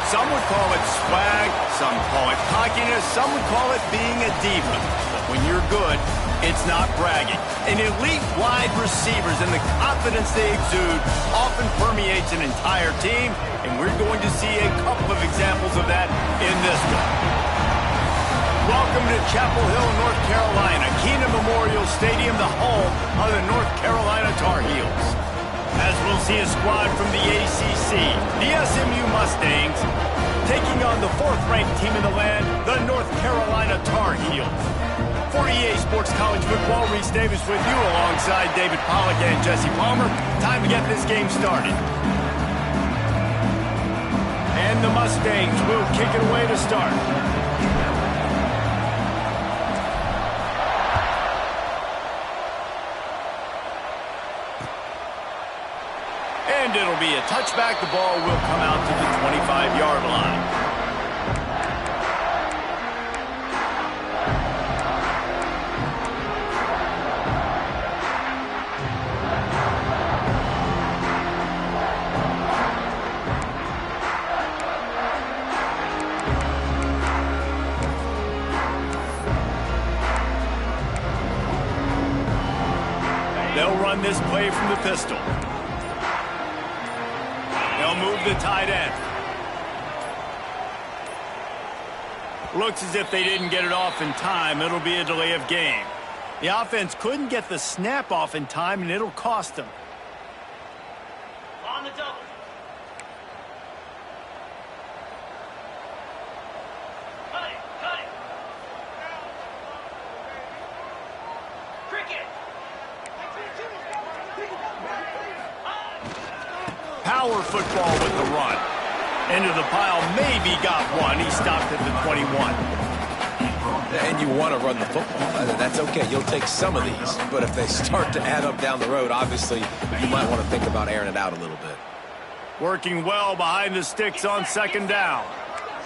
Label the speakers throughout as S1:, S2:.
S1: Some would call it swag, some call it cockiness, some would call it being a diva. But when you're good, it's not bragging. An elite wide receivers and the confidence they exude often permeates an entire team, and we're going to see a couple of examples of that in this one. Welcome to Chapel Hill, North Carolina, Keenan Memorial Stadium, the home of the North Carolina Tar Heels. As we'll see a squad from the ACC, the SMU Mustangs, taking on the 4th-ranked team in the land, the North Carolina Tar Heels. For EA Sports College Football, Reese Davis with you alongside David Pollack and Jesse Palmer. Time to get this game started. And the Mustangs will kick it away to start. And it'll be a touchback. The ball will come out to the 25-yard line. They'll run this play from the pistol. They'll move the tight end. Looks as if they didn't get it off in time. It'll be a delay of game. The offense couldn't get the snap off in time, and it'll cost them.
S2: On the double. Cut it, cut it. Cricket.
S1: Power football with the run. Into the pile, maybe got one. He stopped at the 21.
S3: And you want to run the football. That's okay. You'll take some of these. But if they start to add up down the road, obviously, you might want to think about airing it out a little bit.
S1: Working well behind the sticks on 2nd down.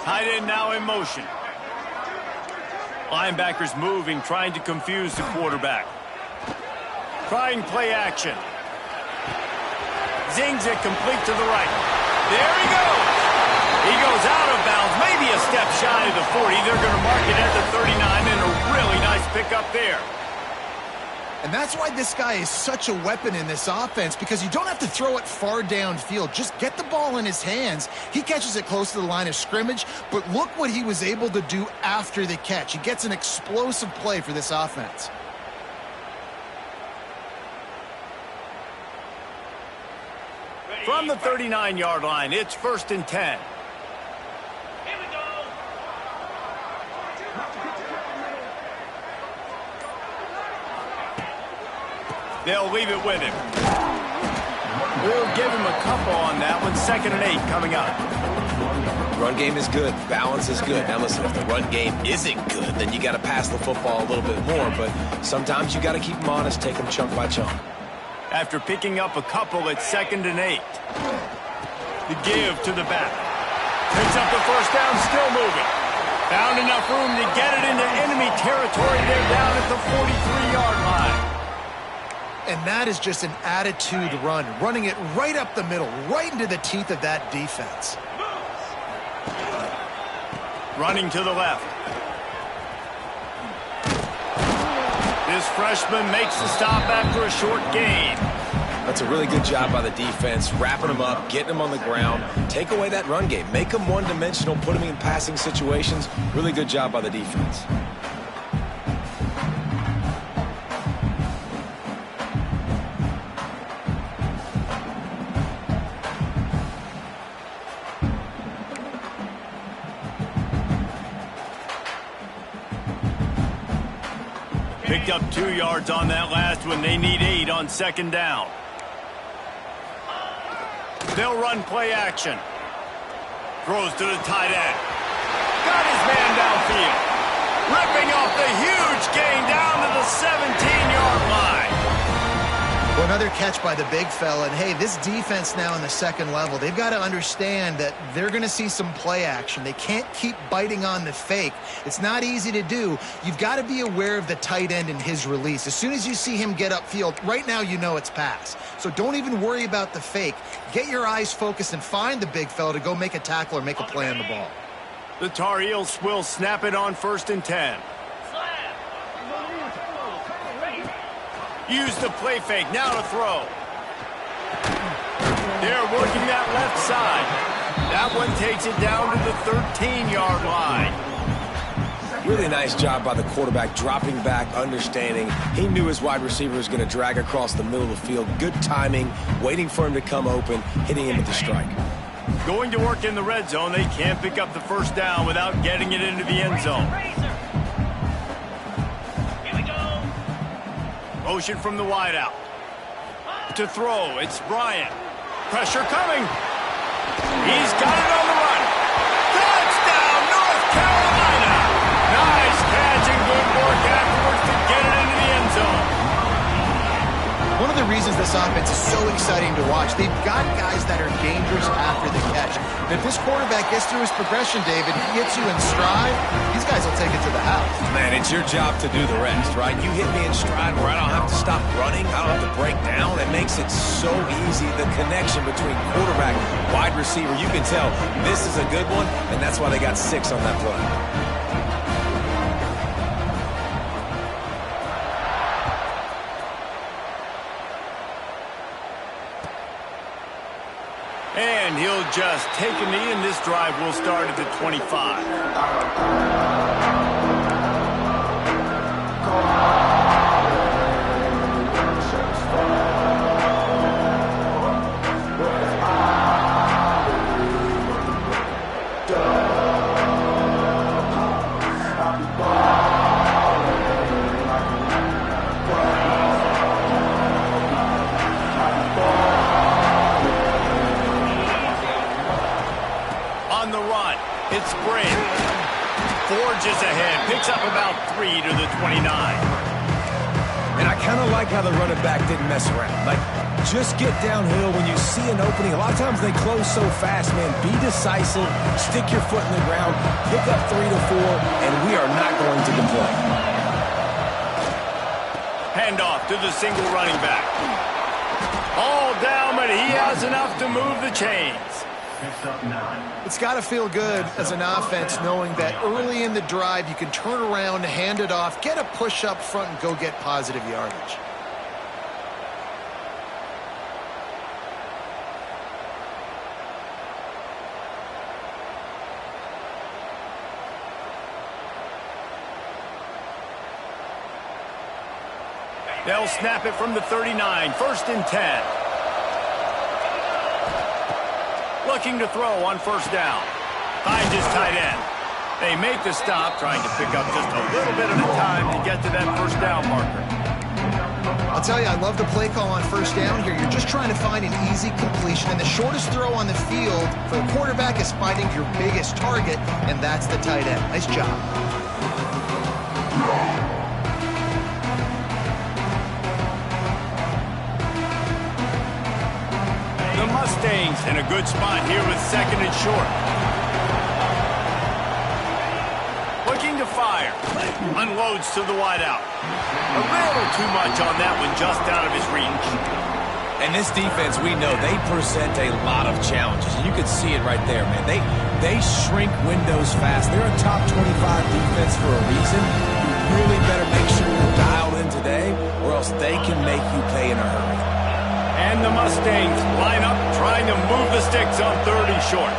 S1: Tight end now in motion. Linebackers moving, trying to confuse the quarterback. Trying play action. Zings it complete to the right. There he goes. He goes out of bounds, maybe a step shy of the 40. They're going to mark it at the 39, and a really nice pickup there.
S4: And that's why this guy is such a weapon in this offense, because you don't have to throw it far downfield. Just get the ball in his hands. He catches it close to the line of scrimmage, but look what he was able to do after the catch. He gets an explosive play for this offense.
S1: From the 39-yard line, it's 1st and 10.
S2: Here we go.
S1: They'll leave it with him. We'll give him a couple on that one. 2nd and 8 coming up.
S3: Run game is good. Balance is good. Now listen, if the run game isn't good, then you got to pass the football a little bit more. But sometimes you got to keep them honest, take them chunk by chunk.
S1: After picking up a couple at 2nd and 8. The give to the back. Picks up the 1st down, still moving. Found enough room to get it into enemy territory. They're down at the 43-yard line.
S4: And that is just an attitude run, running it right up the middle, right into the teeth of that defense.
S1: Running to the left. This freshman makes the stop after a short gain.
S3: That's a really good job by the defense, wrapping them up, getting them on the ground. Take away that run game. Make them one-dimensional, put them in passing situations. Really good job by the defense.
S1: Picked up 2 yards on that last one. They need 8 on 2nd down. They'll run play action. Throws to the tight end. Got his man downfield. Ripping off the huge gain down to the 17-yard line.
S4: Well, another catch by the big fella. And, hey, this defense now in the second level, they've got to understand that they're going to see some play action. They can't keep biting on the fake. It's not easy to do. You've got to be aware of the tight end and his release. As soon as you see him get upfield, right now you know it's pass. So don't even worry about the fake. Get your eyes focused and find the big fella to go make a tackle or make a play on the ball.
S1: The Tar Heels will snap it on 1st and 10. Use the play fake, now to throw. They're working that left side. That one takes it down to the 13-yard line.
S3: Really nice job by the quarterback, dropping back, understanding. He knew his wide receiver was going to drag across the middle of the field. Good timing, waiting for him to come open, hitting him with the strike.
S1: Going to work in the red zone, they can't pick up the first down without getting it into the end zone. Motion from the wideout. To throw, it's Bryant. Pressure coming. He's got it on the run. Touchdown, North Carolina! Nice catch and good work afterwards to get it into the end zone.
S4: One of the reasons this offense is so exciting to watch, they've got guys that are dangerous after the catch. And if this quarterback gets through his progression, David, he hits you in stride, these guys will take it to the house.
S3: Man, it's your job to do the rest, right? You hit me in stride where I don't have to stop running. I don't have to break down. It makes it so easy. The connection between quarterback, wide receiver, you can tell this is a good one, and that's why they got 6 on that play.
S1: And he'll just take a knee, and this drive will start at the 25. It's Brady. Forges ahead. Picks up about 3 to the 29.
S3: And I kind of like how the running back didn't mess around. Like, just get downhill when you see an opening. A lot of times they close so fast, man. Be decisive. Stick your foot in the ground. Pick up 3 to 4, and we are not going to complain.
S1: Handoff to the single running back. All down, but he has enough to move the chains.
S4: It's got to feel good as an offense knowing that early in the drive you can turn around, hand it off, get a push up front, and go get positive yardage.
S1: They'll snap it from the 39, 1st and 10. Looking to throw on 1st down. Finds his tight end. They make the stop, trying to pick up just a little bit of the time to get to that 1st down marker.
S4: I'll tell you, I love the play call on 1st down here. You're just trying to find an easy completion, and the shortest throw on the field for a quarterback is finding your biggest target, and that's the tight end. Nice job.
S1: The Mustangs in a good spot here with 2nd and short. Looking to fire. Unloads to the wideout. A little too much on that one, just out of his reach.
S3: And this defense, we know, they present a lot of challenges. And you can see it right there, man. They shrink windows fast. They're a top 25 defense for a reason. You really better make sure you're dialed in today, or else they can make you pay in a hurry.
S1: And the Mustangs line up, trying to move the sticks on 3rd and short.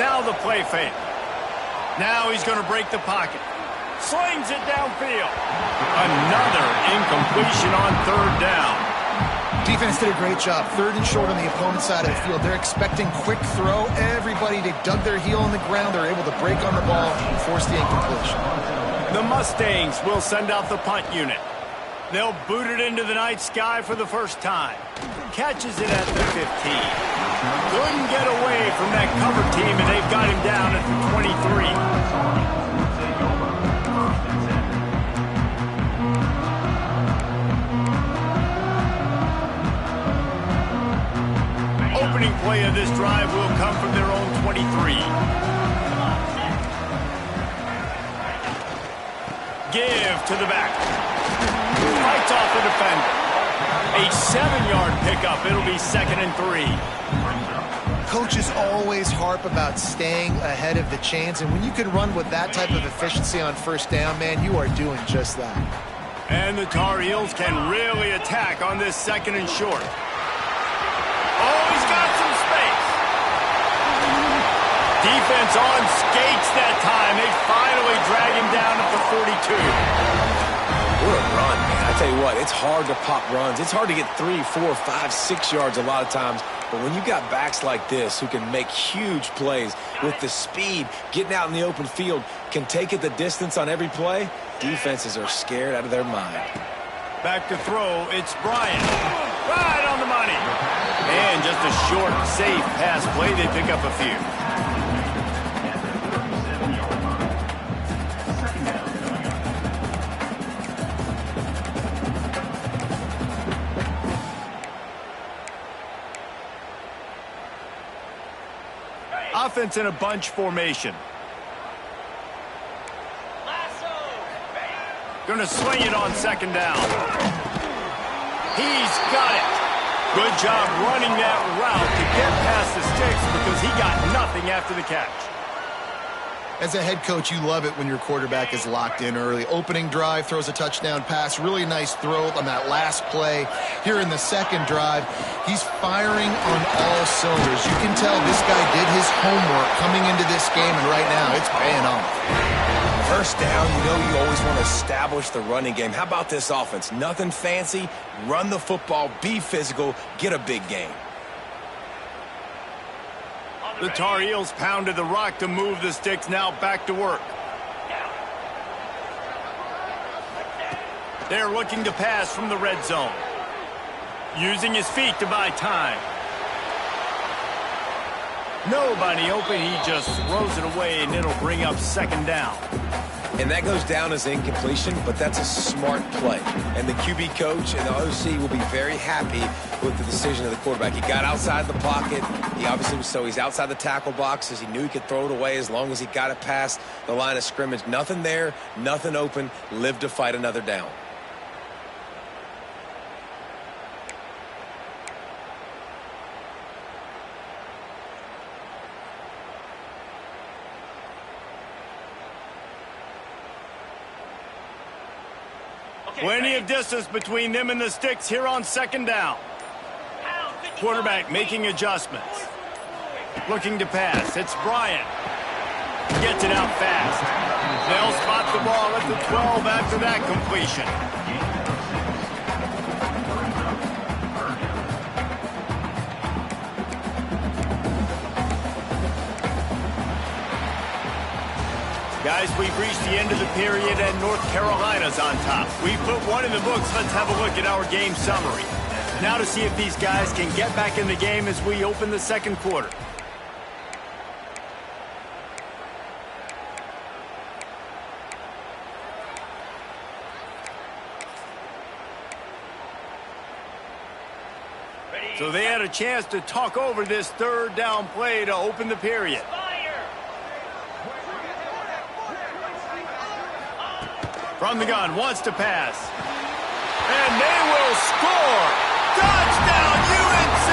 S1: Now the play fake. Now he's going to break the pocket. Slings it downfield. Another incompletion on 3rd down.
S4: Defense did a great job. 3rd and short on the opponent's side of the field. They're expecting quick throw. Everybody, they dug their heel on the ground. They're able to break on the ball and force the incompletion.
S1: The Mustangs will send out the punt unit. They'll boot it into the night sky for the first time. Catches it at the 15. Couldn't get away from that cover team, and they've got him down at the 23. play of this drive will come from their own 23. Give to the back. Fights off the defender. A 7-yard pickup. It'll be 2nd and 3.
S4: Coaches always harp about staying ahead of the chains, and when you can run with that type of efficiency on first down, man, you are doing just that.
S1: And the Tar Heels can really attack on this 2nd and short. Oh, he's got some space. Defense on skates that time. They finally drag him down at the 42.
S3: What a run, man. I tell you what, it's hard to pop runs. It's hard to get 3, 4, 5, 6 yards a lot of times. But when you got backs like this who can make huge plays with the speed, getting out in the open field, can take it the distance on every play, defenses are scared out of their mind.
S1: Back to throw, it's Bryant. Right on the money. And just a short, safe pass play. They pick up a few. Offense in a bunch formation. Gonna swing it on 2nd down. He's got it. Good job running that route to get past the sticks because he got nothing after the catch.
S4: As a head coach, you love it when your quarterback is locked in early. Opening drive, throws a touchdown pass. Really nice throw on that last play. Here in the 2nd drive, he's firing on all cylinders. You can tell this guy did his homework coming into this game, and right now it's paying off.
S3: First down, you know you always want to establish the running game. How about this offense? Nothing fancy. Run the football, be physical, get a big gain.
S1: The Tar Heels pounded the rock to move the sticks. Now back to work. They're looking to pass from the red zone. Using his feet to buy time. Nobody open. He just throws it away, and it'll bring up 2nd down.
S3: And that goes down as incompletion, but that's a smart play. And the QB coach and the OC will be very happy with the decision of the quarterback. He got outside the pocket. He obviously was he's outside the tackle boxes. He knew he could throw it away as long as he got it past the line of scrimmage. Nothing there, nothing open. Live to fight another down.
S1: Plenty of distance between them and the sticks here on 2nd down. Quarterback making adjustments. Looking to pass. It's Bryant. Gets it out fast. They'll spot the ball at the 12 after that completion. Guys, we've reached the end of the period and North Carolina's on top. We've put one in the books. Let's have a look at our game summary. Now to see if these guys can get back in the game as we open the 2nd quarter. So they had a chance to talk over this 3rd down play to open the period. From the gun, wants to pass. And they will score! Touchdown, UNC!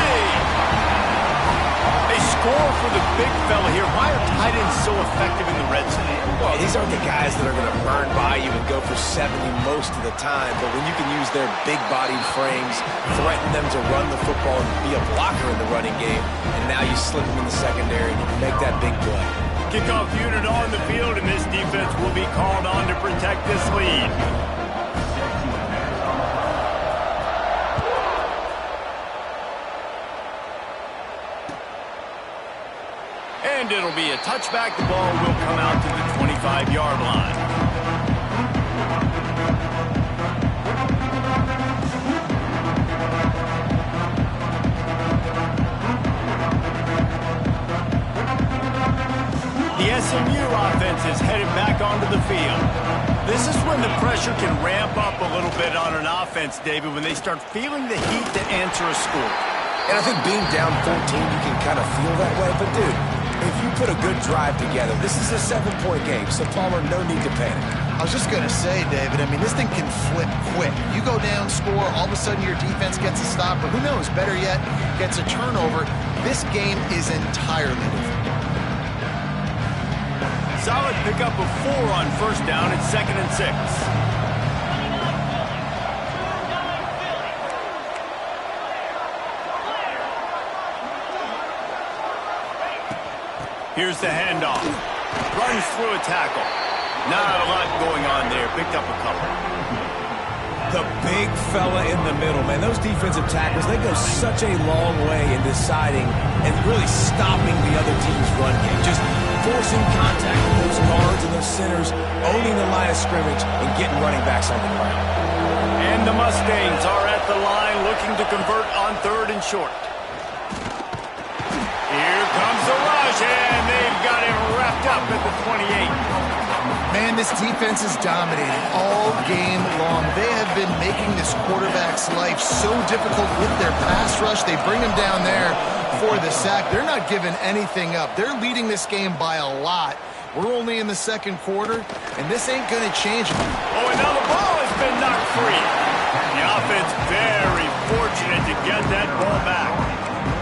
S1: They score for the big fella here. Why are tight ends so effective in the red zone?
S3: Well, these aren't the guys that are going to burn by you and go for 70 most of the time. But when you can use their big-bodied frames, threaten them to run the football and be a blocker in the running game, and now you slip them in the secondary and you can make that big play.
S1: Kickoff unit on the field, and this defense will be called on to protect this lead. And it'll be a touchback. The ball will come out to the 25-yard line. The SMU offense is headed back onto the field. This is when the pressure can ramp up a little bit on an offense, David, when they start feeling the heat to answer a score.
S3: And I think being down 14, you can kind of feel that way. But, dude, if you put a good drive together, this is a 7-point game, so Palmer, no need to panic.
S4: I was just going to say, David, I mean, this thing can flip quick. You go down, score, all of a sudden your defense gets a stop, or who knows, better yet, gets a turnover. This game is entirely different.
S1: Solid pickup of 4 on first down. It's 2nd and 6. Here's the handoff. Runs through a tackle. Not a lot going on there. Picked up a couple.
S3: The big fella in the middle, man. Those defensive tackles, they go such a long way in deciding and really stopping the other team's run game. Just forcing contact with those guards and those centers, owning the line of scrimmage, and getting running backs on the ground.
S1: And the Mustangs are at the line looking to convert on 3rd and short. Here comes the rush, and they've got him wrapped up at the 28.
S4: Man, this defense is dominating all game long. They have been making this quarterback's life so difficult with their pass rush. They bring him down there for the sack. They're not giving anything up. They're leading this game by a lot. We're only in the 2nd quarter, and this ain't going to change it.
S1: Oh, and now the ball has been knocked free. The offense very fortunate to get that ball back.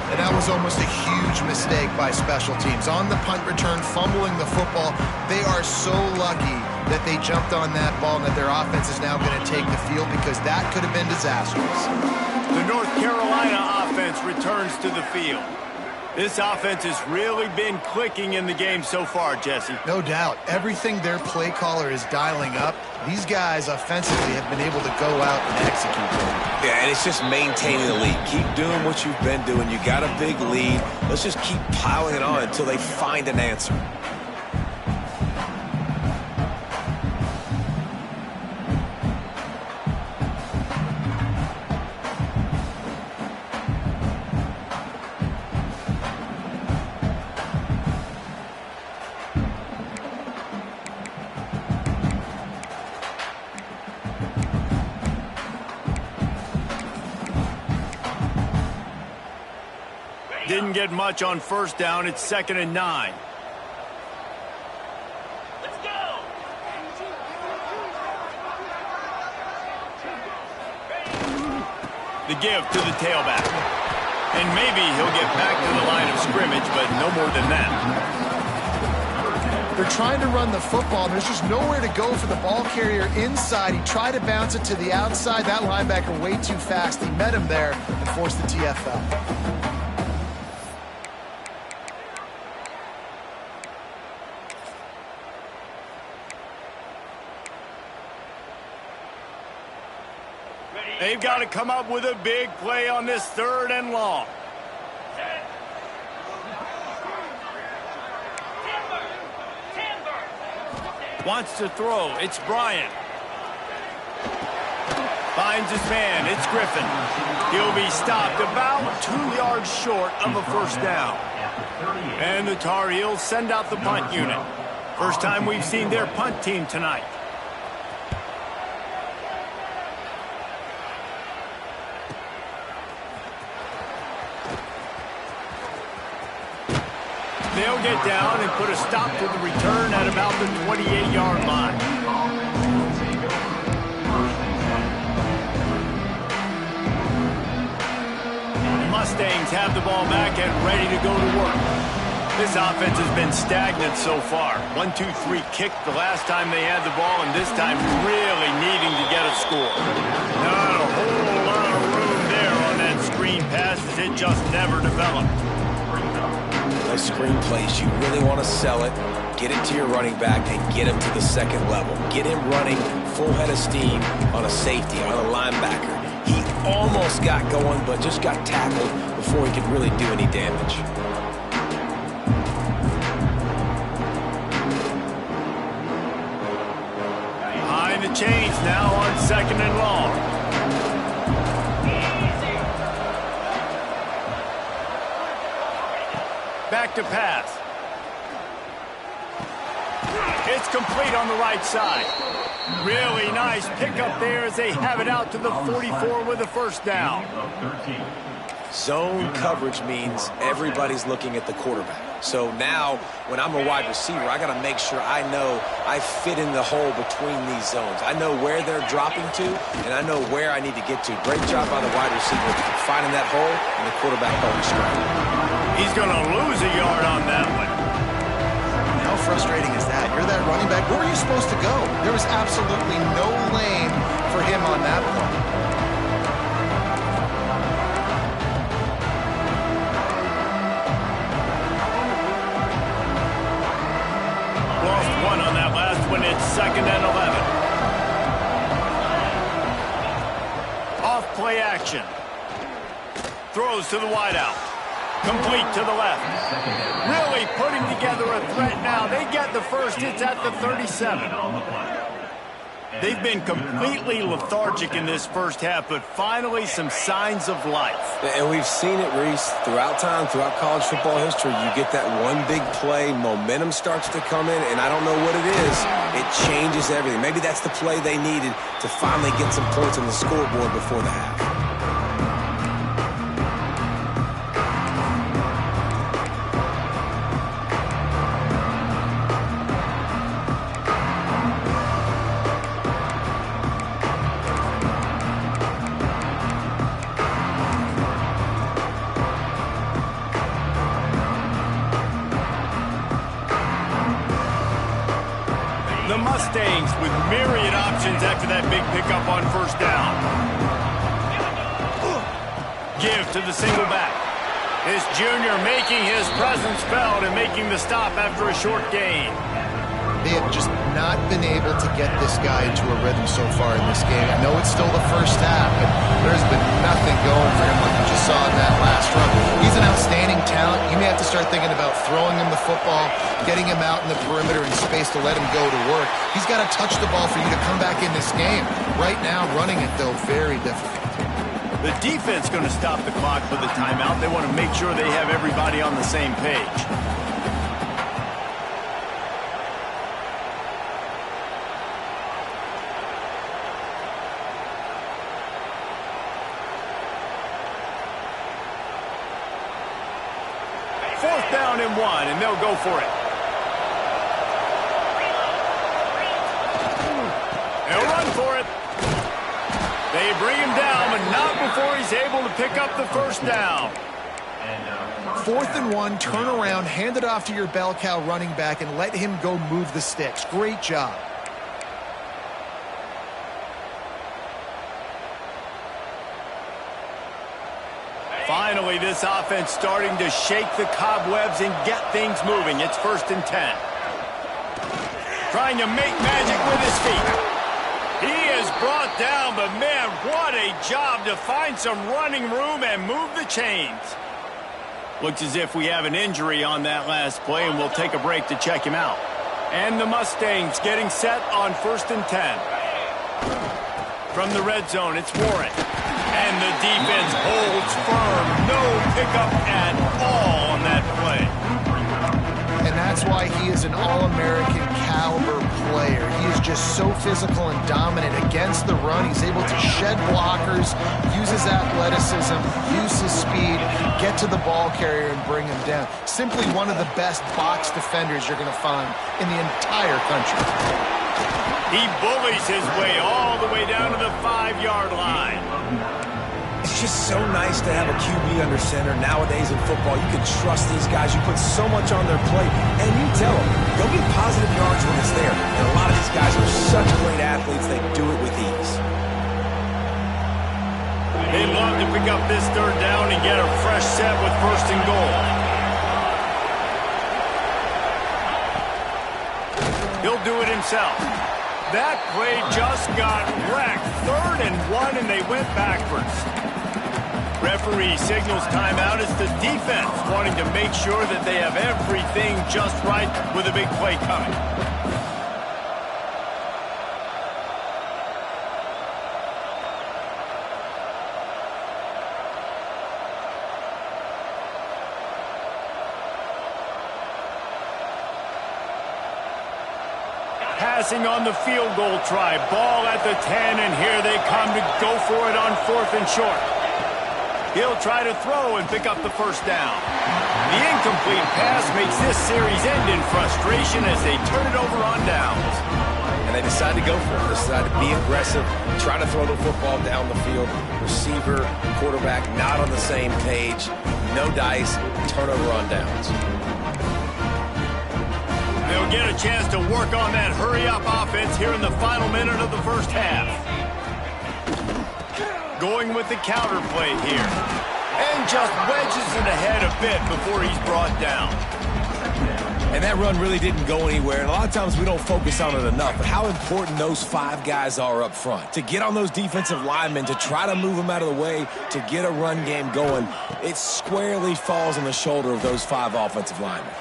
S4: And that was almost a huge mistake by special teams. On the punt return, fumbling the football, they are so lucky that they jumped on that ball and that their offense is now going to take the field, because that could have been disastrous.
S1: The North Carolina offense returns to the field. This offense has really been clicking in the game so far, Jesse.
S4: No doubt. Everything their play caller is dialing up, these guys offensively have been able to go out and execute them.
S3: Yeah, and it's just maintaining the lead. Keep doing what you've been doing. You got a big lead. Let's just keep piling it on until they find an answer.
S1: Didn't get much on first down. It's 2nd and 9.
S2: Let's go!
S1: The give to the tailback. And maybe he'll get back to the line of scrimmage, but no more than that.
S4: They're trying to run the football, and there's just nowhere to go for the ball carrier inside. He tried to bounce it to the outside. That linebacker way too fast. He met him there and forced the TFL.
S1: They've got to come up with a big play on this 3rd and long. Wants to throw. It's Bryant. Finds his man. It's Griffin. He'll be stopped about 2 yards short of a first down. And the Tar Heels send out the punt unit. First time we've seen their punt team tonight. They'll get down and put a stop to the return at about the 28-yard line. The Mustangs have the ball back and ready to go to work. This offense has been stagnant so far. 1-2-3 kick the last time they had the ball, and this time really needing to get a score. Not a whole lot of room there on that screen pass, as it just never developed.
S3: Those screen plays, you really want to sell it, get it to your running back, and get him to the 2nd level. Get him running full head of steam on a safety, on a linebacker. He almost got going, but just got tackled before he could really do any damage.
S1: Behind the chains now on 2nd and long. Back to pass. It's complete on the right side. Really nice pickup there as they have it out to the 44 with a first down.
S3: Zone coverage means everybody's looking at the quarterback. So now, when I'm a wide receiver, I got to make sure I know I fit in the hole between these zones. I know where they're dropping to, and I know where I need to get to. Great job by the wide receiver finding that hole, and the quarterback going straight.
S1: He's going to lose a yard on that one.
S4: How frustrating is that? You're that running back. Where were you supposed to go? There was absolutely no lane for him on that play.
S1: On that last one, it's 2nd and 11. Off play action. Throws to the wideout. Complete to the left. Really putting together a threat now. They get the first. It's at the 37. They've been completely lethargic in this first half, but finally some signs of life.
S3: And we've seen it, Reese, throughout time, throughout college football history. You get that one big play, momentum starts to come in, and I don't know what it is. It changes everything. Maybe that's the play they needed to finally get some points on the scoreboard before the half.
S1: The Mustangs with myriad options after that big pickup on first down. Give to the single back. This junior making his presence felt and making the stop after a short gain.
S4: They have just not been able to get this guy into a rhythm so far in this game. I know it's still the first half, but there's been nothing going for him like we just saw in that last run. He's an outstanding talent. You may have to start thinking about throwing him the football, getting him out in the perimeter in space to let him go to work. He's got to touch the ball for you to come back in this game. Right now, running it, though, very difficult.
S1: The defense going to stop the clock with the timeout. They want to make sure they have everybody on the same page. Fourth down and 1, and they'll go for it. They'll run for it. They bring him down, but not before he's able to pick up the first down.
S4: 4th and 1, turn around, hand it off to your bell cow running back, and let him go move the sticks. Great job.
S1: Finally, this offense starting to shake the cobwebs and get things moving. It's 1st and 10. Trying to make magic with his feet. He is brought down, but man, what a job to find some running room and move the chains. Looks as if we have an injury on that last play, and we'll take a break to check him out. And the Mustangs getting set on 1st and 10. From the red zone, it's Warren. And the defense holds firm. No pickup at all on that play.
S4: And that's why he is an All-American caliber player. He is just so physical and dominant against the run. He's able to shed blockers, use his athleticism, use his speed, get to the ball carrier and bring him down. Simply one of the best box defenders you're going to find in the entire country.
S1: He bullies his way all the way down to the 5-yard line.
S3: It's just so nice to have a QB under center. Nowadays in football, you can trust these guys. You put so much on their plate, and you tell them, go get positive yards when it's there. And a lot of these guys are such great athletes, they do it with ease.
S1: They'd love to pick up this 3rd down and get a fresh set with 1st and goal. He'll do it himself. That play just got wrecked. 3rd and 1, and they went backwards. Referee signals timeout. It's the defense wanting to make sure that they have everything just right with a big play coming. Passing on the field goal try. Ball at the 10, and here they come to go for it on 4th and short. He'll try to throw and pick up the first down. The incomplete pass makes this series end in frustration as they turn it over on downs.
S3: And they decide to go for it. They decide to be aggressive, try to throw the football down the field. Receiver, quarterback, not on the same page. No dice, turnover on downs.
S1: They'll get a chance to work on that hurry-up offense here in the final minute of the first half. Going with the counter play here. And just wedges it ahead a bit before he's brought down.
S3: And that run really didn't go anywhere. And a lot of times we don't focus on it enough. But how important those 5 guys are up front. To get on those defensive linemen, to try to move them out of the way, to get a run game going, it squarely falls on the shoulder of those 5 offensive linemen.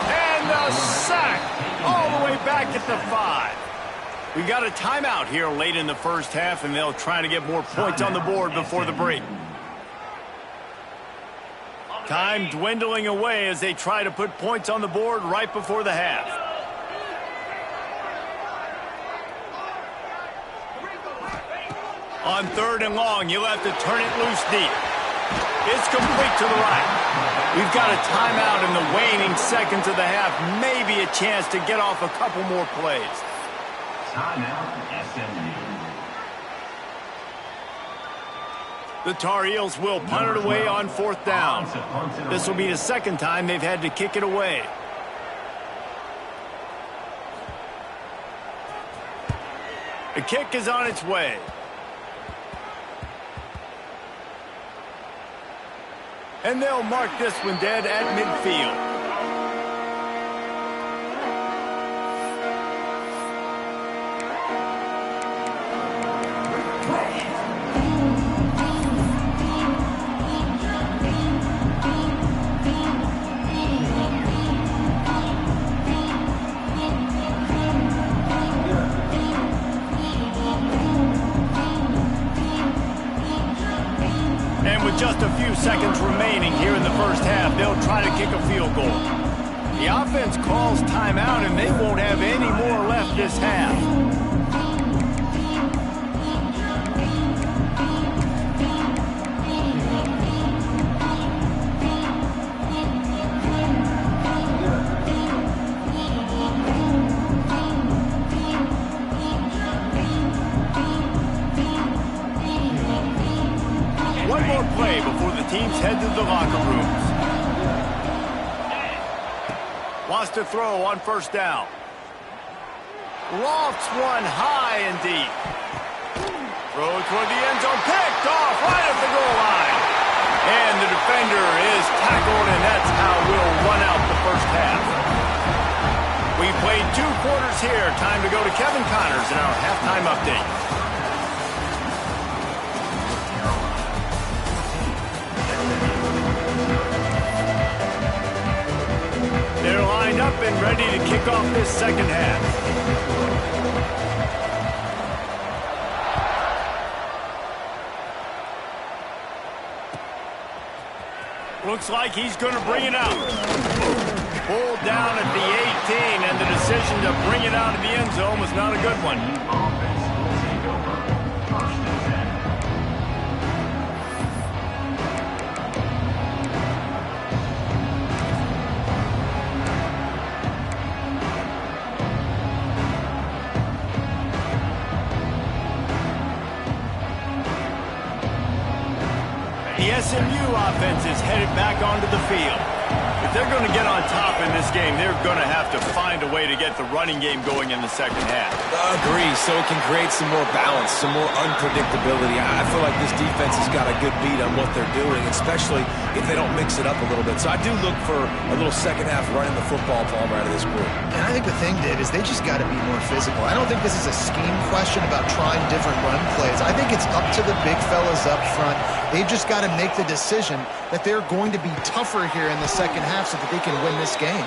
S1: And a sack all the way back at the 5. We've got a timeout here late in the first half, and they'll try to get more points on the board before the break. Time dwindling away as they try to put points on the board right before the half. On 3rd and long, you'll have to turn it loose deep. It's complete to the right. We've got a timeout in the waning seconds of the half. Maybe a chance to get off a couple more plays.
S2: Timeout, SMU.
S1: The Tar Heels will punt it away on 4th down. This will be the 2nd time they've had to kick it away. The kick is on its way. And they'll mark this one dead at midfield. Just a few seconds remaining here in the first half. They'll try to kick a field goal. The offense calls timeout, and they won't have any more left this half. One more play before the teams head to the locker rooms. Wants to throw on 1st down. Lofts one high and deep. Throw toward the end zone. Picked off right at the goal line. And the defender is tackled, and that's how we'll run out the first half. We played 2 quarters here. Time to go to Kevin Connors in our halftime update. They're lined up and ready to kick off this second half. Looks like he's going to bring it out. Pulled down at the 18, and the decision to bring it out of the end zone was not a good one. The SMU offense is headed back onto the field. If they're going to get on top in this game, they're going to have to find a way to get the running game going in the second half.
S3: Agree, so it can create some more balance, some more unpredictability. I feel like this defense has got a good beat on what they're doing, especially if they don't mix it up a little bit. So I do look for a little second half running the football Palmer out of this group.
S4: And I think the thing, Dave, is they just got to be more physical. I don't think this is a scheme question about trying different run plays. I think it's up to the big fellas up front. They've just got to make the decision that they're going to be tougher here in the second half so that they can win this game.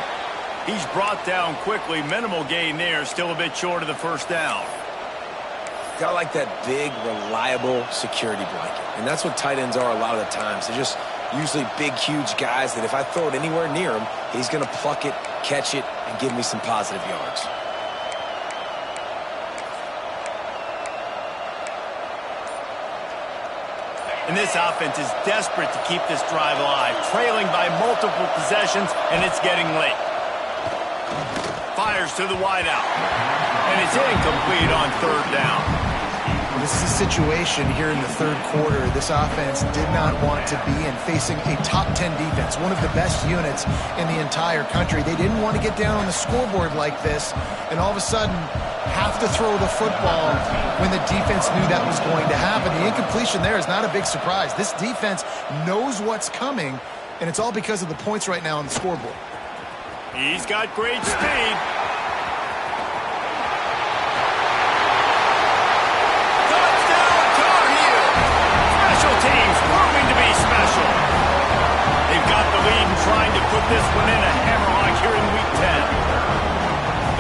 S1: He's brought down quickly. Minimal gain there. Still a bit short of the first down.
S3: Got like that big, reliable security blanket. And that's what tight ends are a lot of the times. They just usually big, huge guys that if I throw it anywhere near him, he's going to pluck it, catch it, and give me some positive yards.
S1: And this offense is desperate to keep this drive alive, trailing by multiple possessions, and it's getting late. Fires to the wideout. And it's incomplete on third down.
S4: Well, this is a situation here in the third quarter this offense did not want to be in, facing a top 10 defense, one of the best units in the entire country. They didn't want to get down on the scoreboard like this, and all of a sudden have to throw the football when the defense knew that was going to happen. The incompletion there is not a big surprise. This defense knows what's coming, and it's all because of the points right now on the scoreboard.
S1: He's got great speed. Touchdown, Tar Heel! Special teams proving to be special. They've got the lead and trying to put this one in a hammerlock here in Week 10.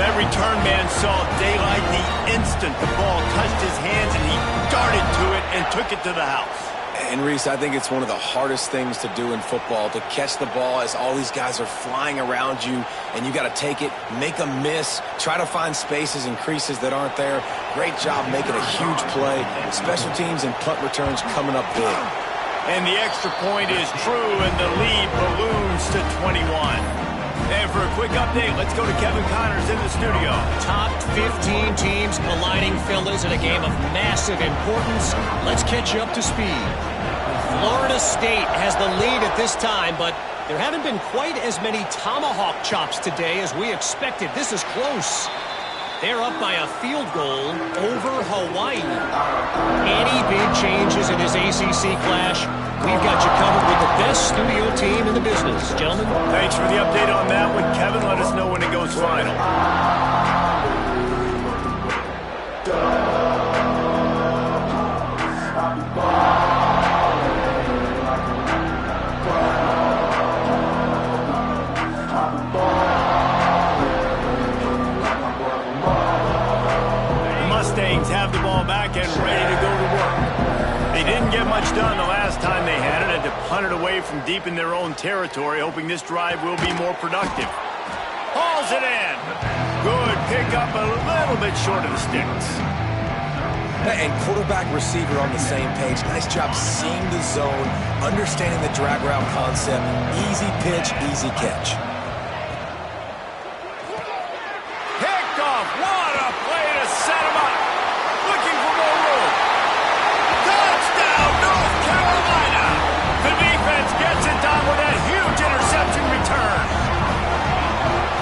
S1: That return man saw daylight the instant the ball touched his hands, and he darted to it and took it to the house.
S3: And, Reese, I think it's one of the hardest things to do in football, to catch the ball as all these guys are flying around you, and you got to take it, make a miss, try to find spaces and creases that aren't there. Great job making a huge play. Special teams and punt returns coming up big.
S1: And the extra point is true, and the lead balloons to 21. And for a quick update, let's go to Kevin Connors in the studio.
S5: Top 15 teams colliding, fellas, in a game of massive importance. Let's catch you up to speed. Florida State has the lead at this time, but there haven't been quite as many tomahawk chops today as we expected. This is close. They're up by a field goal over Hawaii. Any big changes in this ACC clash, we've got you covered with the best studio team in the business. Gentlemen.
S1: Thanks for the update on that one, Kevin. Let us know when it goes final. Have the ball back and ready to go to work. They didn't get much done the last time they had it, had to punt it away from deep in their own territory, hoping this drive will be more productive. Hauls it in. Good pickup, a little bit short of the sticks.
S3: And quarterback, receiver on the same page. Nice job seeing the zone, understanding the drag route concept. Easy pitch, easy catch.
S1: Picked off. What a play to set him up. Looking for more room. Touchdown, North Carolina. The defense gets it done with that huge interception return.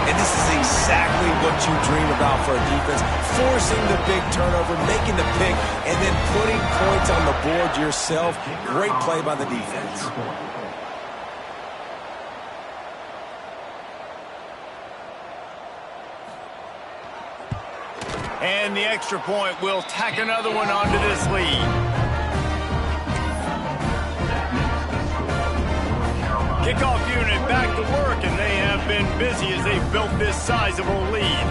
S3: And this is exactly what you dream about for a defense. Forcing the big turnover, making the pick, and then putting points on the board yourself. Great play by the defense.
S1: And the extra point will tack another one onto this lead. Kickoff unit back to work, and they have been busy as they've built this sizable lead.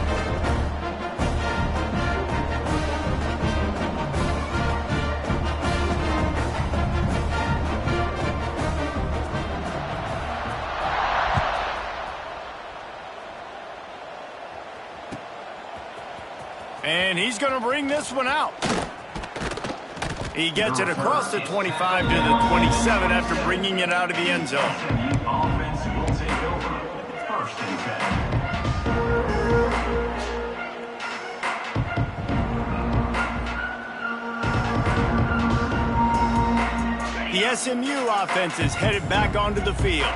S1: And he's going to bring this one out. He gets it across the 25 to the 27 after bringing it out of the end zone.
S2: Offense will take over. First and 10.
S1: The SMU offense is headed back onto the field.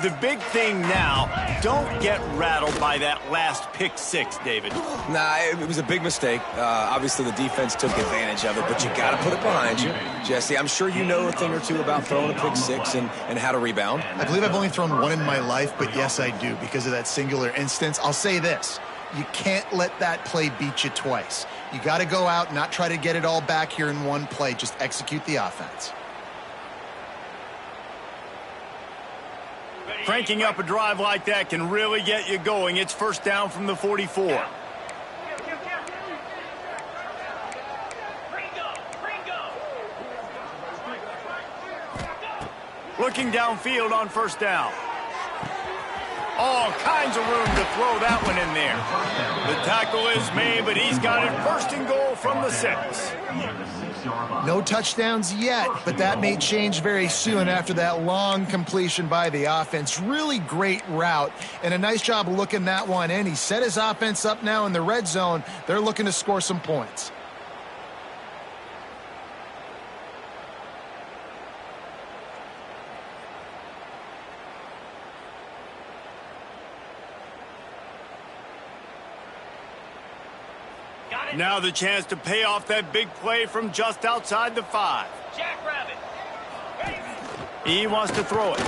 S1: The big thing now, don't get rattled by that last pick six, David.
S3: Nah, it was a big mistake. Obviously, the defense took advantage of it, but you got to put it behind you. Jesse, I'm sure you know a thing or two about throwing a pick six and how to rebound.
S4: I believe I've only thrown one in my life, but yes, I do because of that singular instance. I'll say this. You can't let that play beat you twice. You got to go out and not try to get it all back here in one play. Just execute the offense.
S1: Cranking up a drive like that can really get you going. It's first down from the 44. Looking downfield on first down. All kinds of room to throw that one in there. The tackle is made, but he's got it first and goal from the 6.
S4: No touchdowns yet, but that may change very soon after that long completion by the offense. Really great route, and a nice job of looking that one in. He set his offense up now in the red zone. They're looking to score some points.
S1: Now the chance to pay off that big play from just outside the 5.
S5: Jackrabbit.
S1: He wants to throw it.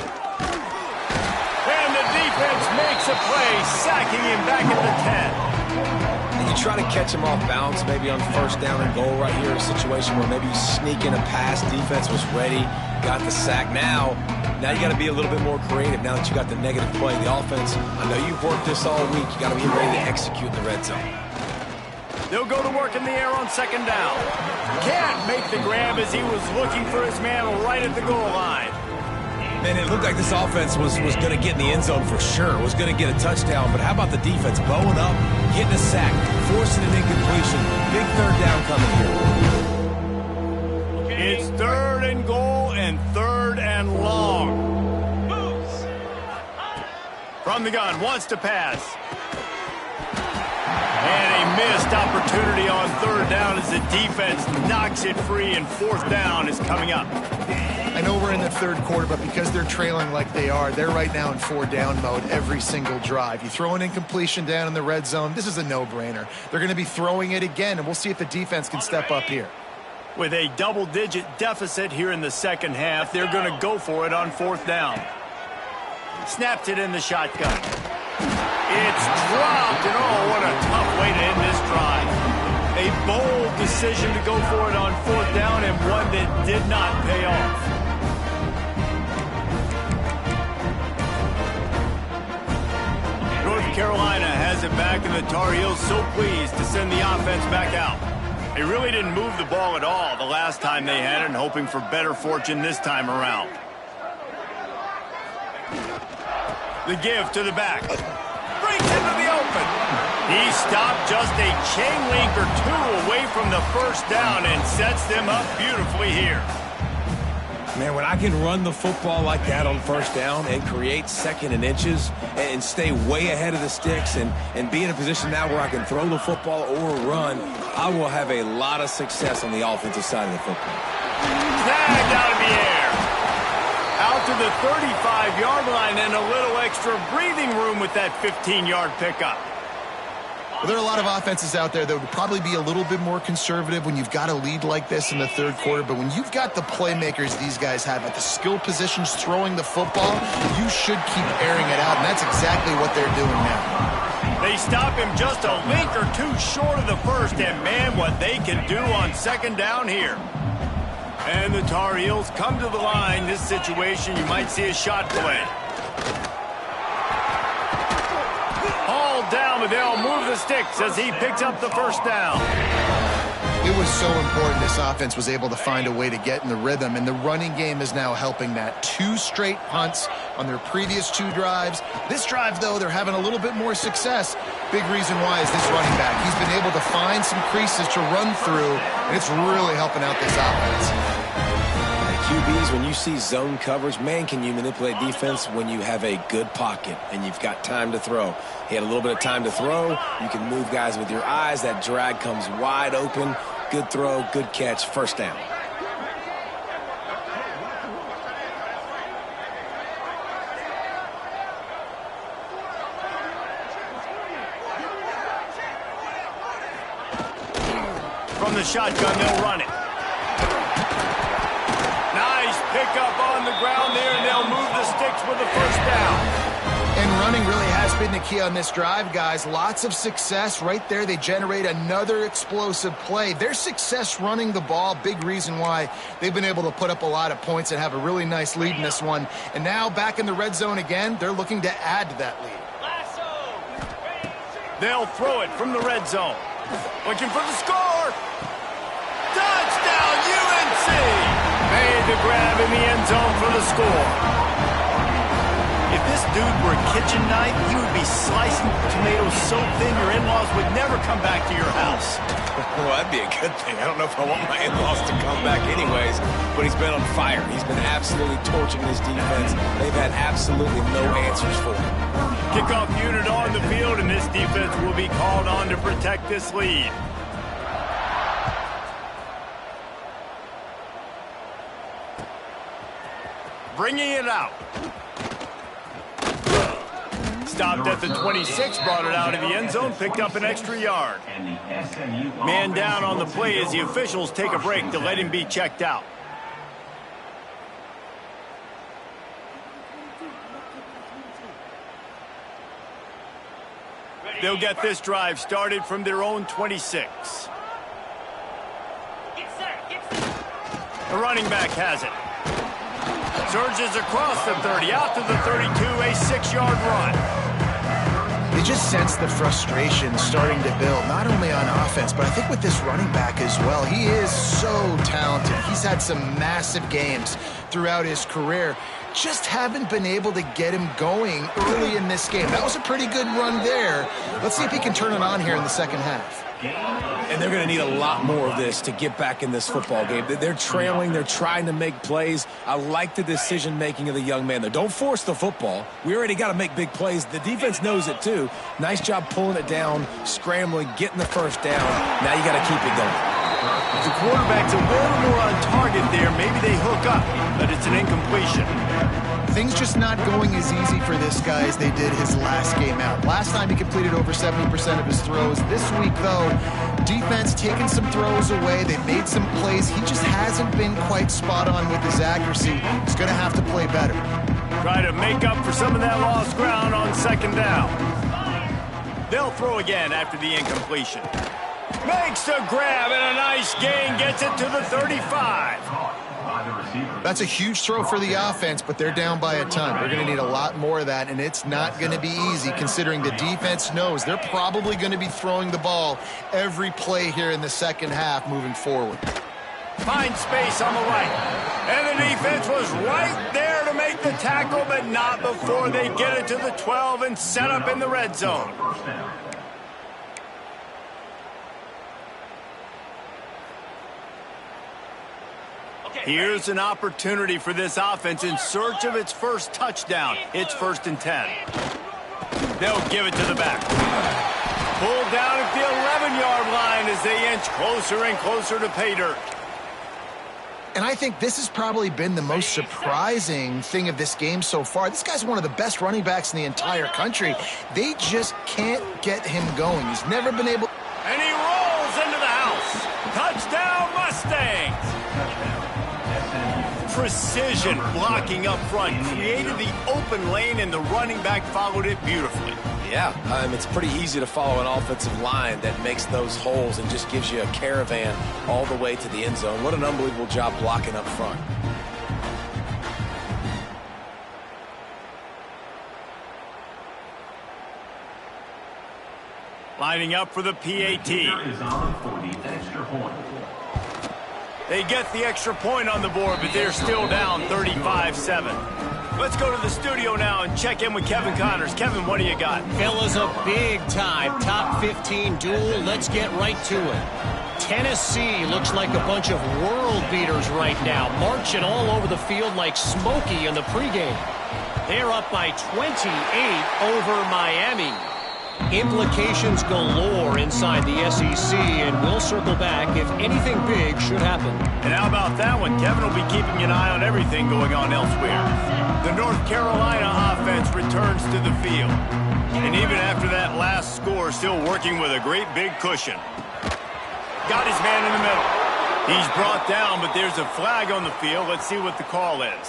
S1: And the defense makes a play, sacking him back at the 10.
S3: And you try to catch him off balance, maybe on first down and goal right here, a situation where maybe you sneak in a pass, defense was ready, got the sack. Now you got to be a little bit more creative now that you got the negative play. The offense, I know you've worked this all week. You got to be ready to execute in the red zone.
S1: They'll go to work in the air on second down. Can't make the grab as he was looking for his man right at the goal line.
S3: Man, it looked like this offense was going to get in the end zone for sure. Was going to get a touchdown, but how about the defense bowing up, getting a sack, forcing an incompletion. Big third down coming here.
S1: It's third and goal and third and long. From the gun, wants to pass. And a missed opportunity on third down as the defense knocks it free, and fourth down is coming up.
S4: I know we're in the third quarter, but because they're trailing like they are, they're right now in 4-down mode every single drive. You throw an incompletion down in the red zone, this is a no-brainer. They're going to be throwing it again, and we'll see if the defense can step up here.
S1: With a double-digit deficit here in the second half, they're going to go for it on fourth down. Snaps it in the shotgun. It's dropped, and oh, what a tough way to end this drive. A bold decision to go for it on fourth down, and one that did not pay off. North Carolina has it back, and the Tar Heels so pleased to send the offense back out. They really didn't move the ball at all the last time they had it, and hoping for better fortune this time around. The give to the back. Breaks into the open. He stopped just a chain link or two away from the first down and sets them up beautifully here.
S3: Man, when I can run the football like that on first down and create second and inches and stay way ahead of the sticks and be in a position now where I can throw the football or run, I will have a lot of success on the offensive side of the football.
S1: Snagged out of the air. Out to the 35-yard line, and a little extra breathing room with that 15-yard pickup.
S4: Well, there are a lot of offenses out there that would probably be a little bit more conservative when you've got a lead like this in the third quarter, but when you've got the playmakers these guys have at the skill positions throwing the football, you should keep airing it out, and that's exactly what they're doing now.
S1: They stop him just a link or two short of the first, and man, what they can do on second down here. And the Tar Heels come to the line. This situation, you might see a shot play. Hauled down, but they'll move the sticks as he picks up the first down.
S4: It was so important this offense was able to find a way to get in the rhythm, and the running game is now helping that. 2 straight punts on their previous 2 drives. This drive, though, they're having a little bit more success. Big reason why is this running back. He's been able to find some creases to run through, and it's really helping out this offense.
S3: QBs, when you see zone coverage, man, can you manipulate defense when you have a good pocket and you've got time to throw. He had a little bit of time to throw. You can move guys with your eyes. That drag comes wide open. Good throw, good catch, first down.
S1: From the shotgun, they'll run it. Nice pickup on the ground there, and they'll move the sticks with the first down.
S4: And running really has been the key on this drive, guys. Lots of success right there. They generate another explosive play. Their success running the ball, big reason why they've been able to put up a lot of points and have a really nice lead in this one. And now back in the red zone again, they're looking to add to that lead.
S1: They'll throw it from the red zone. Looking for the score. Touchdown, UNC! Made the grab in the end zone for the score. If this dude were a kitchen knife, he would be slicing tomatoes so thin your in-laws would never come back to your house.
S3: Well, that'd be a good thing. I don't know if I want my in-laws to come back anyways, but he's been on fire. He's been absolutely torching this defense. They've had absolutely no answers for him.
S1: Kickoff unit on the field, and this defense will be called on to protect this lead. Bringing it out. Stopped at the 26, brought it out of the end zone, picked up an extra yard. Man down on the play as the officials take a break to let him be checked out. They'll get this drive started from their own 26. The running back has it. Surges across the 30, out to the 32, a 6-yard run.
S4: You just sense the frustration starting to build, not only on offense, but I think with this running back as well. He is so talented. He's had some massive games throughout his career. Just haven't been able to get him going early in this game. That was a pretty good run there. Let's see if he can turn it on here in the second half.
S3: And they're going to need a lot more of this to get back in this football game. They're trailing. They're trying to make plays. I like the decision-making of the young man there. Don't force the football. We already got to make big plays. The defense knows it, too. Nice job pulling it down, scrambling, getting the first down. Now you got to keep it going.
S1: The quarterback's a little more on target there. Maybe they hook up, but it's an incompletion.
S4: Things just not going as easy for this guy as they did his last game out. Last time he completed over 70% of his throws. This week, though, defense taking some throws away. They made some plays. He just hasn't been quite spot on with his accuracy. He's going to have to play better.
S1: Try to make up for some of that lost ground on second down. They'll throw again after the incompletion. Makes the grab and a nice gain, gets it to the 35.
S4: That's a huge throw for the offense, but they're down by a ton. They're going to need a lot more of that, and it's not going to be easy considering the defense knows they're probably going to be throwing the ball every play here in the second half moving forward.
S1: Finds space on the right. And the defense was right there to make the tackle, but not before they get it to the 12 and set up in the red zone. Here's an opportunity for this offense in search of its first touchdown. It's 1st and 10. They'll give it to the back. Pulled down at the 11-yard line as they inch closer and closer to pay dirt.
S4: And I think this has probably been the most surprising thing of this game so far. This guy's one of the best running backs in the entire country. They just can't get him going. He's never been able...
S1: And he rolls into the house. Touchdown, Mustangs! Precision blocking up front created the open lane, and the running back followed it beautifully.
S3: Yeah, it's pretty easy to follow an offensive line that makes those holes and just gives you a caravan all the way to the end zone. What an unbelievable job blocking up front.
S1: Lining up for the PAT.
S2: Is on for the extra point.
S1: They get the extra point on the board, but they're still down 35-7. Let's go to the studio now and check in with Kevin Connors. Kevin, what do you got?
S5: Fellas, a big-time top 15 duel. Let's get right to it. Tennessee looks like a bunch of world beaters right now, marching all over the field like Smokey in the pregame. They're up by 28 over Miami. Implications galore inside the SEC, and we'll circle back if anything big should happen.
S1: And how about that one? Kevin will be keeping an eye on everything going on elsewhere. The North Carolina offense returns to the field. And even after that last score, still working with a great big cushion. Got his man in the middle. He's brought down, but there's a flag on the field. Let's see what the call is.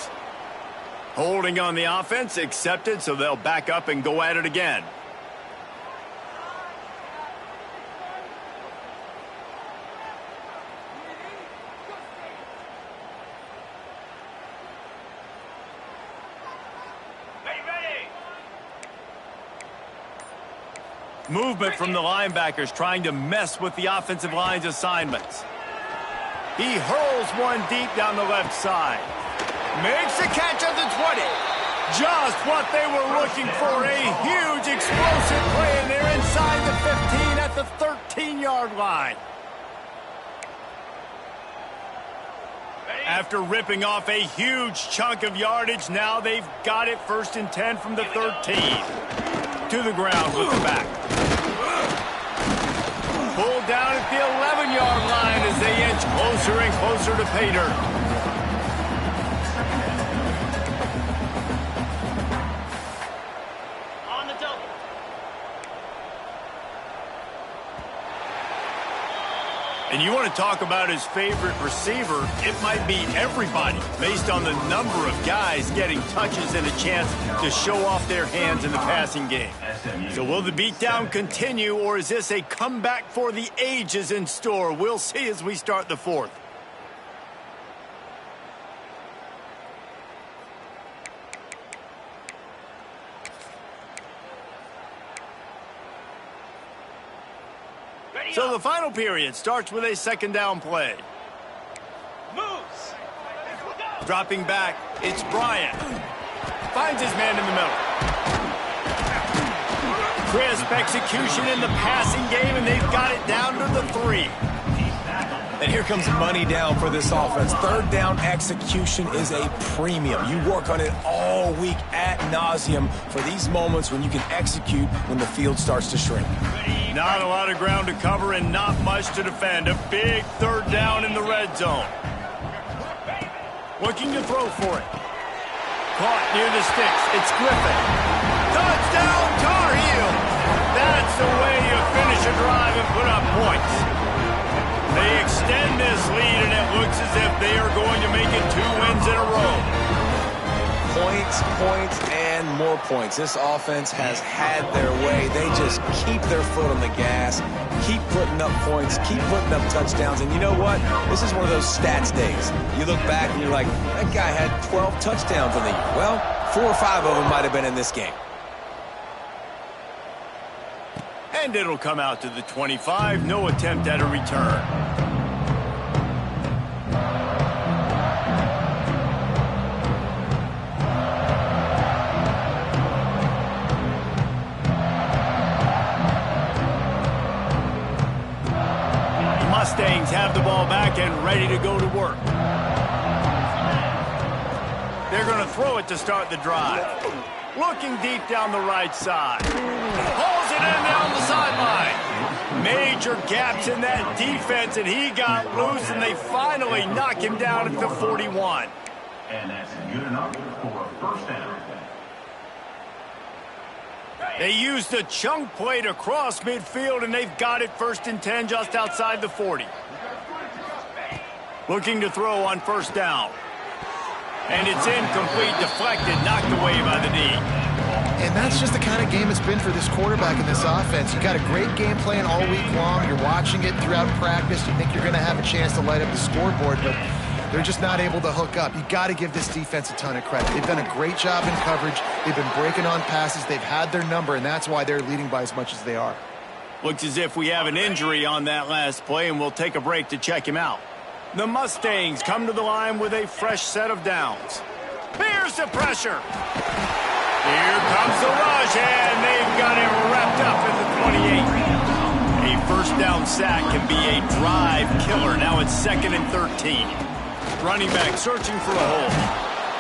S1: Holding on the offense, accepted, so they'll back up and go at it again. Movement from the linebackers trying to mess with the offensive line's assignments. He hurls one deep down the left side. Makes the catch at the 20. Just what they were looking for. A huge explosive play, and they're inside the 15 at the 13-yard line. After ripping off a huge chunk of yardage, now they've got it 1st and 10 from the 13. To the ground with the back. Pulled down at the 11-yard line as they inch closer and closer to pay dirt. And you want to talk about his favorite receiver, it might be everybody based on the number of guys getting touches and a chance to show off their hands in the passing game. So will the beatdown continue, or is this a comeback for the ages in store? We'll see as we start the 4th. So the final period starts with a 2nd down play.
S5: Moves.
S1: Dropping back, it's Bryant. Finds his man in the middle. Crisp execution in the passing game, and they've got it down to the 3.
S3: And here comes money down for this offense. 3rd down execution is a premium. You work on it all week ad nauseum for these moments when you can execute when the field starts to shrink.
S1: Not a lot of ground to cover and not much to defend. A big 3rd down in the red zone. Looking to throw for it. Caught near the sticks. It's Griffin. Touchdown, Tar Heel! That's the way you finish a drive and put up points. They extend this lead, and it looks as if they are going to make it 2 wins in a row.
S3: Points, points, and more points. This offense has had their way. They just keep their foot on the gas, keep putting up points, keep putting up touchdowns. And you know what? This is one of those stats days. You look back and you're like, that guy had 12 touchdowns in the year. Well, 4 or 5 of them might have been in this game.
S1: And it'll come out to the 25. No attempt at a return. The Mustangs have the ball back and ready to go to work. They're going to throw it to start the drive. Looking deep down the right side. Pulls it in down the sideline. Major gaps in that defense, and he got loose, and they finally knock him down at the 41.
S2: And that's good enough for a 1st down.
S1: They used a chunk play to cross midfield, and they've got it 1st and 10 just outside the 40. Looking to throw on 1st down. And it's incomplete, deflected, knocked away by the knee.
S4: And that's just the kind of game it's been for this quarterback in this offense. You got a great game plan all week long. You're watching it throughout practice. You think you're going to have a chance to light up the scoreboard, but they're just not able to hook up. You got to give this defense a ton of credit. They've done a great job in coverage. They've been breaking on passes. They've had their number, and that's why they're leading by as much as they are.
S1: Looks as if we have an injury on that last play, and we'll take a break to check him out. The Mustangs come to the line with a fresh set of downs. Here's the pressure. Here comes the rush, and they've got it wrapped up at the 28. A 1st down sack can be a drive killer. Now it's 2nd and 13. Running back searching for a hole.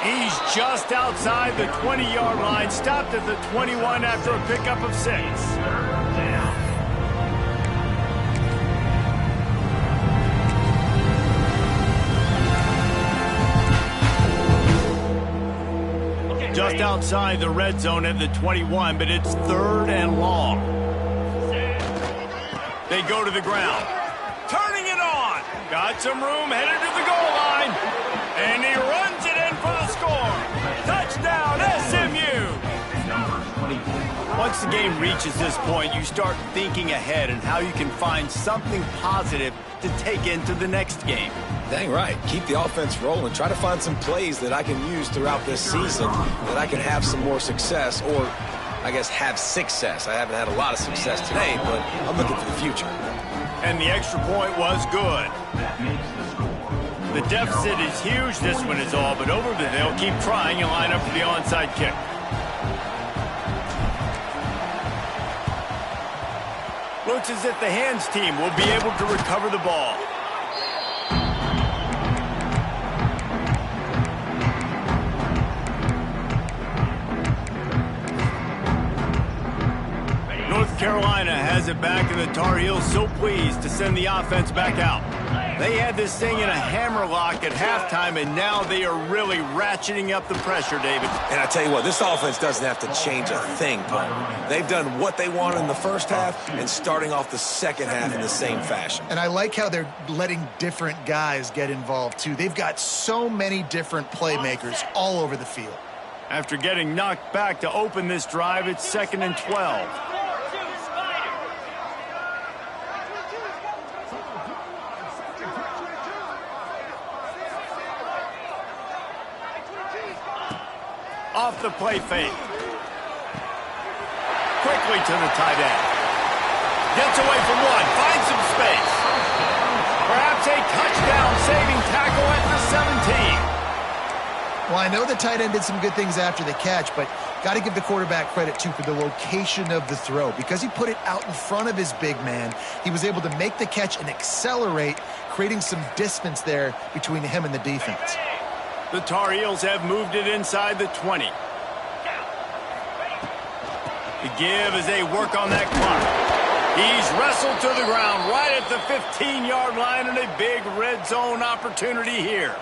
S1: He's just outside the 20-yard line, stopped at the 21 after a pickup of 6. Just outside the red zone at the 21, but it's 3rd and long. They go to the ground. Turning it on. Got some room, headed to the goal line. And he runs it in for the score. Touchdown, SMU. Once the game reaches this point, you start thinking ahead and how you can find something positive to take into the next game.
S3: Dang right. Keep the offense rolling. Try to find some plays that I can use throughout this season that I can have some more success, or I guess have success. I haven't had a lot of success today, but I'm looking for the future.
S1: And the extra point was good.
S2: That makes the score
S1: The deficit is huge. This one is all but over, but they'll keep trying and line up for the onside kick. Looks as if the hands team will be able to recover the ball. North Carolina has it back, and the Tar Heels so pleased to send the offense back out. They had this thing in a hammerlock at halftime, and now they are really ratcheting up the pressure, David.
S3: And I tell you what, this offense doesn't have to change a thing, Paul. They've done what they wanted in the first half and starting off the second half in the same fashion.
S4: And I like how they're letting different guys get involved, too. They've got so many different playmakers all over the field.
S1: After getting knocked back to open this drive, it's 2nd and 12. Off the play fake. Quickly to the tight end. Gets away from one. Finds some space. Perhaps a touchdown-saving tackle at the 17.
S4: Well, I know the tight end did some good things after the catch, but got to give the quarterback credit, too, for the location of the throw. Because he put it out in front of his big man, he was able to make the catch and accelerate, creating some distance there between him and the defense.
S1: The Tar Heels have moved it inside the 20. The give as they work on that clock. He's wrestled to the ground right at the 15-yard line, and a big red zone opportunity here.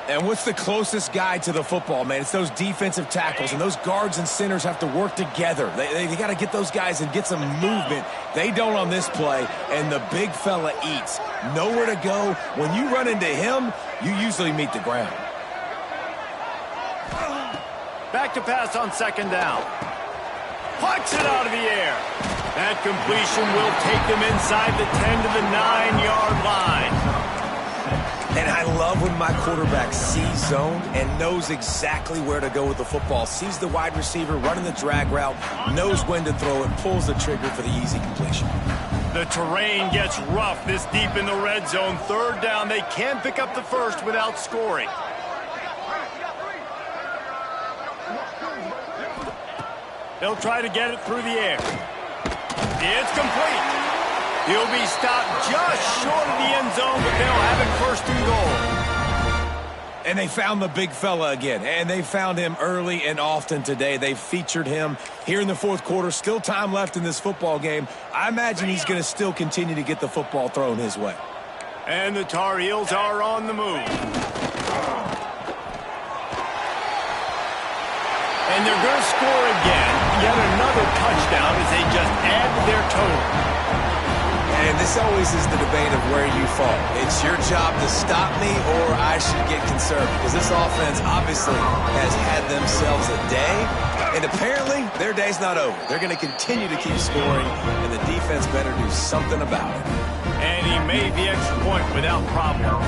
S3: And what's the closest guy to the football, man? It's those defensive tackles, and those guards and centers have to work together. They got to get those guys and get some movement. They don't on this play, and the big fella eats. Nowhere to go. When you run into him, you usually meet the ground.
S1: Back to pass on 2nd down. Plucks it out of the air. That completion will take them inside the 10 to the 9-yard line.
S3: And I love when my quarterback sees zone and knows exactly where to go with the football. Sees the wide receiver running the drag route, knows when to throw it, pulls the trigger for the easy completion.
S1: The terrain gets rough this deep in the red zone. 3rd down, they can pick up the first without scoring. They'll try to get it through the air. It's complete. He'll be stopped just short of the end zone, but they'll have it 1st and goal.
S3: And they found the big fella again, and they found him early and often today. They featured him here in the 4th quarter. Still time left in this football game. I imagine he's going to still continue to get the football thrown his way.
S1: And the Tar Heels are on the move. And they're going to score again. Yet another touchdown as they just add to their total.
S3: And this always is the debate of where you fall. It's your job to stop me, or I should get concerned. Because this offense obviously has had themselves a day. And apparently, their day's not over. They're going to continue to keep scoring, and the defense better do something about it.
S1: And he made the extra point without problem.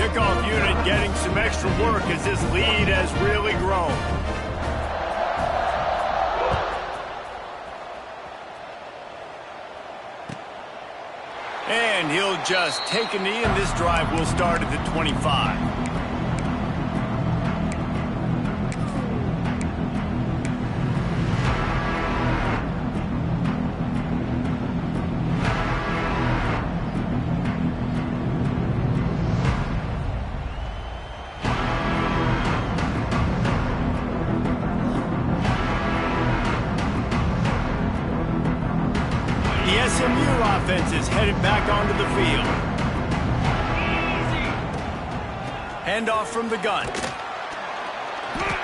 S1: Kickoff unit getting some extra work as this lead has really grown. And he'll just take a knee, and this drive will start at the 25. The SMU offense is headed back onto the field. Handoff from the gun.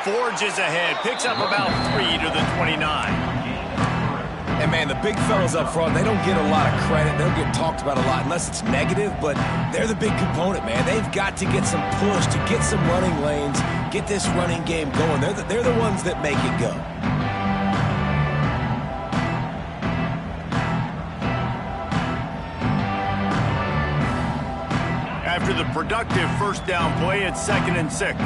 S1: Forges ahead, picks up about 3 to the 29.
S3: And, man, the big fellas up front, they don't get a lot of credit. They don't get talked about a lot unless it's negative, but they're the big component, man. They've got to get some push, to get some running lanes, get this running game going. They're the ones that make it go.
S1: After the productive 1st down play, it's 2nd and 6.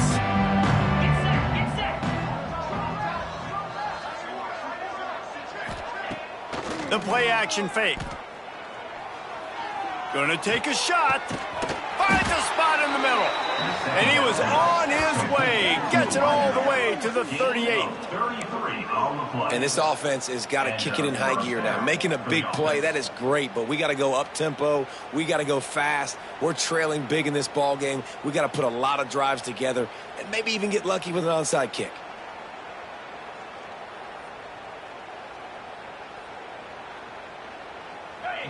S1: The play action fake. Gonna take a shot. finds a spot in the middle. And he was on his way. Gets it all the way to the 38.
S3: And this offense has got to kick it in high gear now. Making a big play, that is great, but we got to go up-tempo. We got to go fast. We're trailing big in this ball game. We got to put a lot of drives together and maybe even get lucky with an onside kick.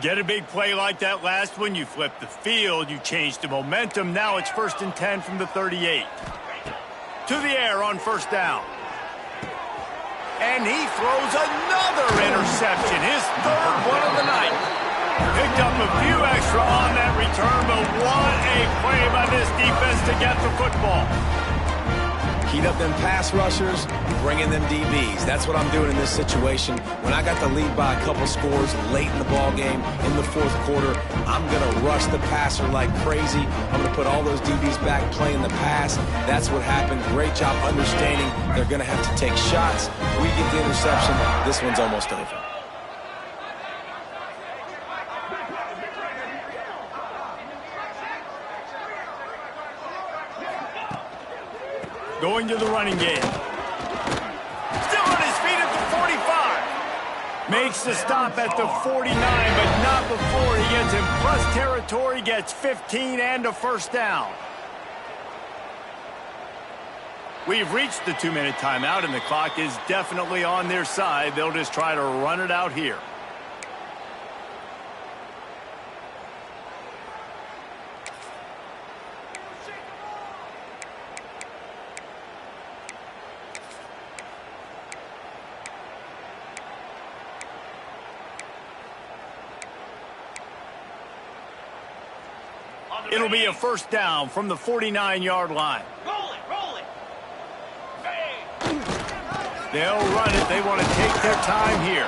S1: Get a big play like that last one, you flip the field, you change the momentum. Now it's 1st and 10 from the 38. To the air on 1st down. And he throws another interception, his 3rd one of the night. Picked up a few extra on that return, but what a play by this defense to get the football.
S3: Heat up them pass rushers, bring in them DBs. That's what I'm doing in this situation. When I got the lead by a couple scores late in the ball game, in the 4th quarter, I'm going to rush the passer like crazy. I'm going to put all those DBs back playing the pass. That's what happened. Great job understanding they're going to have to take shots. We get the interception. This one's almost over.
S1: Going to the running game. Still on his feet at the 45. Makes the stop at the 49, but not before he gets in plus territory, gets 15 and a 1st down. We've reached the 2-minute timeout, and the clock is definitely on their side. They'll just try to run it out here. It'll be a 1st down from the 49-yard line.
S5: Roll it.
S1: They'll run it. They want to take their time here.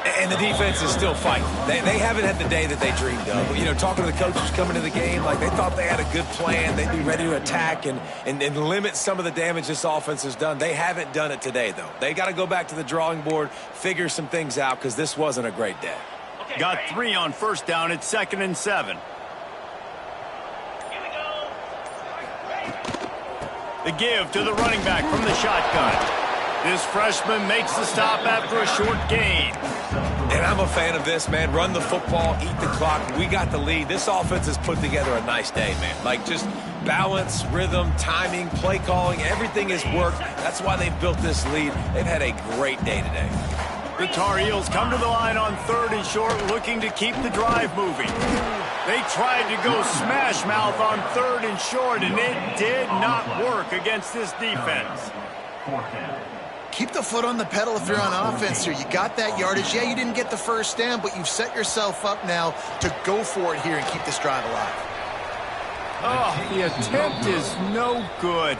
S3: And the defense is still fighting. They haven't had the day that they dreamed of. You know, talking to the coaches coming to the game, like they thought they had a good plan. They'd be ready to attack and limit some of the damage this offense has done. They haven't done it today, though. They got to go back to the drawing board, figure some things out, because this wasn't a great day.
S1: Got 3 on 1st down. It's 2nd and 7. The give to the running back from the shotgun. This freshman makes the stop after a short gain.
S3: And I'm a fan of this, man. Run the football, eat the clock. We got the lead. This offense has put together a nice day, man. Like just balance, rhythm, timing, play calling, everything has worked. That's why they've built this lead. They've had a great day today.
S1: The Tar Heels come to the line on 3rd and short, looking to keep the drive moving. They tried to go smash mouth on 3rd and short, and it did not work against this defense.
S4: Keep the foot on the pedal if you're on offense here. You got that yardage. Yeah, you didn't get the 1st down, but you've set yourself up now to go for it here and keep this drive alive.
S1: Oh, the attempt is no good.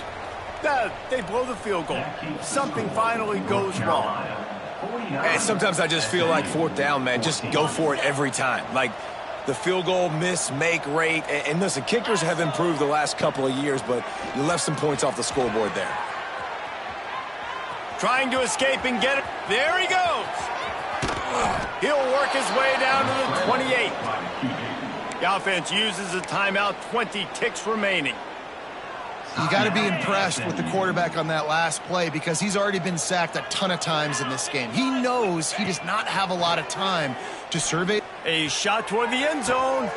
S1: They blow the field goal. Something finally goes wrong.
S3: And sometimes I just feel like 4th down, man, just go for it every time. Like the field goal miss-make rate. And listen, kickers have improved the last couple of years, but you left some points off the scoreboard there.
S1: Trying to escape and get it. There he goes. He'll work his way down to the 28. The offense uses a timeout, 20 ticks remaining.
S4: You got to be impressed with the quarterback on that last play because he's already been sacked a ton of times in this game. He knows he does not have a lot of time to survey.
S1: A shot toward the end zone,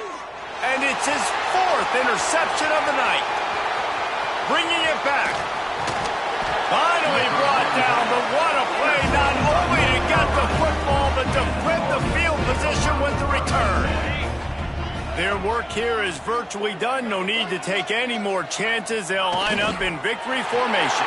S1: and it's his 4th interception of the night. Bringing it back. Finally brought down, but what a play, not only to get the football, but to flip the field position with the return. Their work here is virtually done. No need to take any more chances. They'll line up in victory formation.